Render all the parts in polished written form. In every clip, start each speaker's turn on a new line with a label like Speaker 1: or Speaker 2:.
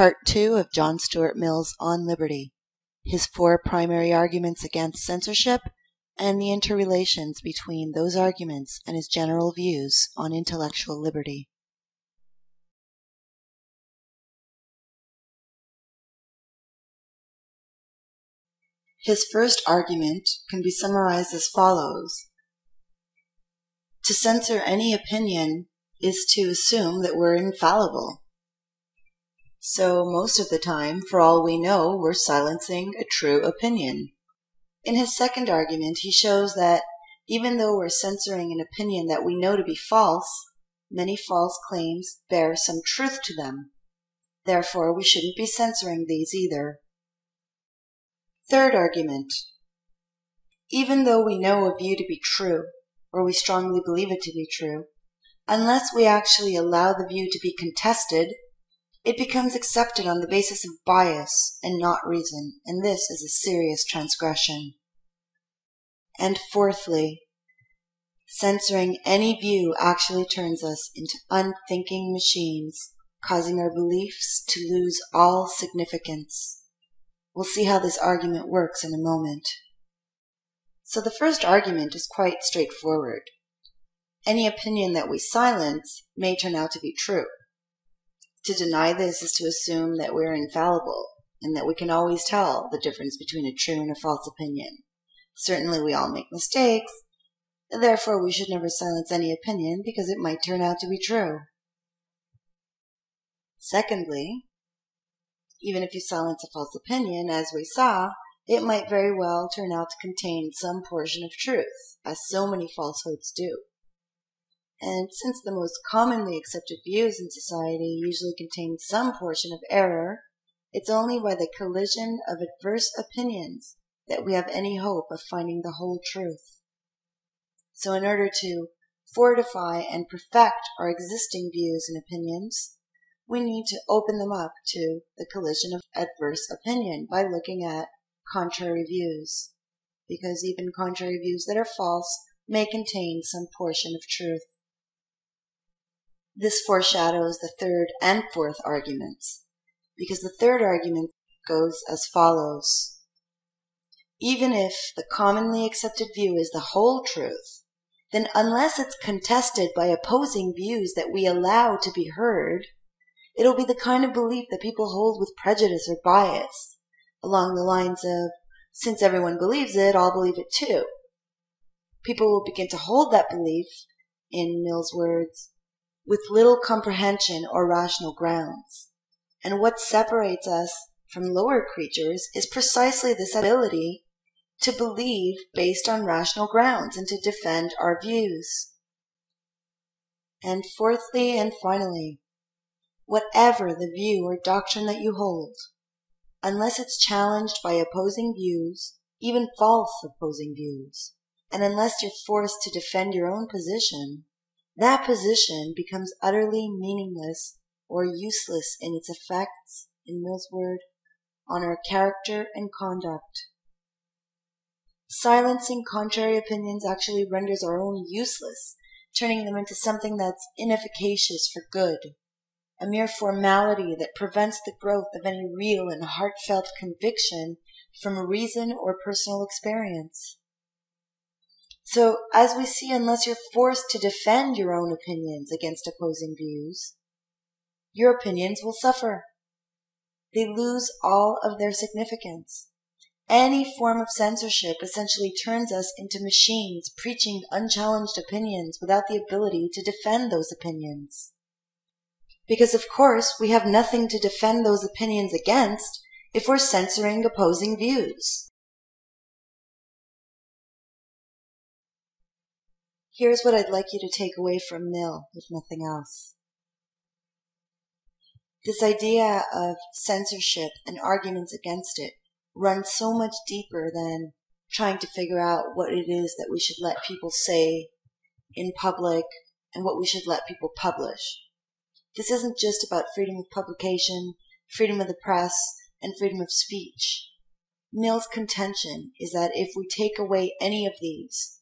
Speaker 1: Part 2 of John Stuart Mill's On Liberty, his 4 primary arguments against censorship, and the interrelations between those arguments and his general views on intellectual liberty. His first argument can be summarized as follows. To censor any opinion is to assume that we're infallible. So most of the time, for all we know, we're silencing a true opinion. In his second argument, he shows that even though we're censoring an opinion that we know to be false, many false claims bear some truth to them. Therefore, we shouldn't be censoring these either. Third argument. Even though we know a view to be true, or we strongly believe it to be true, unless we actually allow the view to be contested, it becomes accepted on the basis of bias and not reason, and this is a serious transgression. And fourthly, censoring any view actually turns us into unthinking machines, causing our beliefs to lose all significance. We'll see how this argument works in a moment. So the first argument is quite straightforward. Any opinion that we silence may turn out to be true. To deny this is to assume that we're infallible and that we can always tell the difference between a true and a false opinion. Certainly we all make mistakes, therefore we should never silence any opinion because it might turn out to be true. Secondly, even if you silence a false opinion, as we saw, it might very well turn out to contain some portion of truth, as so many falsehoods do. And since the most commonly accepted views in society usually contain some portion of error, it's only by the collision of adverse opinions that we have any hope of finding the whole truth. So in order to fortify and perfect our existing views and opinions, we need to open them up to the collision of adverse opinion by looking at contrary views, because even contrary views that are false may contain some portion of truth. This foreshadows the third and fourth arguments, because the third argument goes as follows. Even if the commonly accepted view is the whole truth, then unless it's contested by opposing views that we allow to be heard, it'll be the kind of belief that people hold with prejudice or bias, along the lines of, since everyone believes it, I'll believe it too. People will begin to hold that belief, in Mill's words, with little comprehension or rational grounds. And what separates us from lower creatures is precisely this ability to believe based on rational grounds and to defend our views. And fourthly and finally, whatever the view or doctrine that you hold, unless it's challenged by opposing views, even false opposing views, and unless you're forced to defend your own position, that position becomes utterly meaningless or useless in its effects, in Mill's word, on our character and conduct. Silencing contrary opinions actually renders our own useless, turning them into something that's inefficacious for good, a mere formality that prevents the growth of any real and heartfelt conviction from reason or personal experience. So, as we see, unless you're forced to defend your own opinions against opposing views, your opinions will suffer. They lose all of their significance. Any form of censorship essentially turns us into machines preaching unchallenged opinions without the ability to defend those opinions. Because, of course, we have nothing to defend those opinions against if we're censoring opposing views. Here's what I'd like you to take away from Mill, if nothing else. This idea of censorship and arguments against it runs so much deeper than trying to figure out what it is that we should let people say in public and what we should let people publish. This isn't just about freedom of publication, freedom of the press, and freedom of speech. Mill's contention is that if we take away any of these,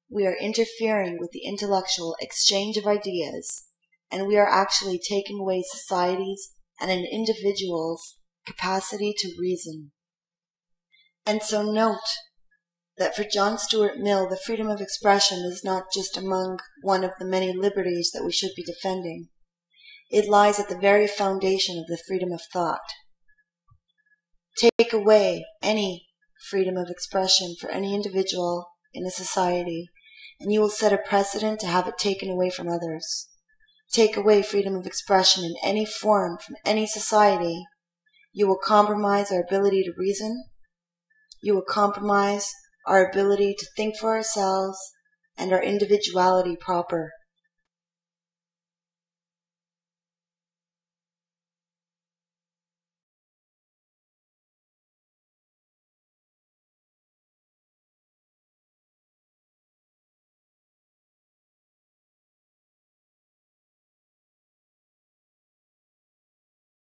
Speaker 1: we are interfering with the intellectual exchange of ideas, and we are actually taking away society's and an individual's capacity to reason. And so note that for John Stuart Mill, the freedom of expression is not just among one of the many liberties that we should be defending. It lies at the very foundation of the freedom of thought. Take away any freedom of expression for any individual in a society, and you will set a precedent to have it taken away from others. Take away freedom of expression in any form from any society, you will compromise our ability to reason, you will compromise our ability to think for ourselves and our individuality proper.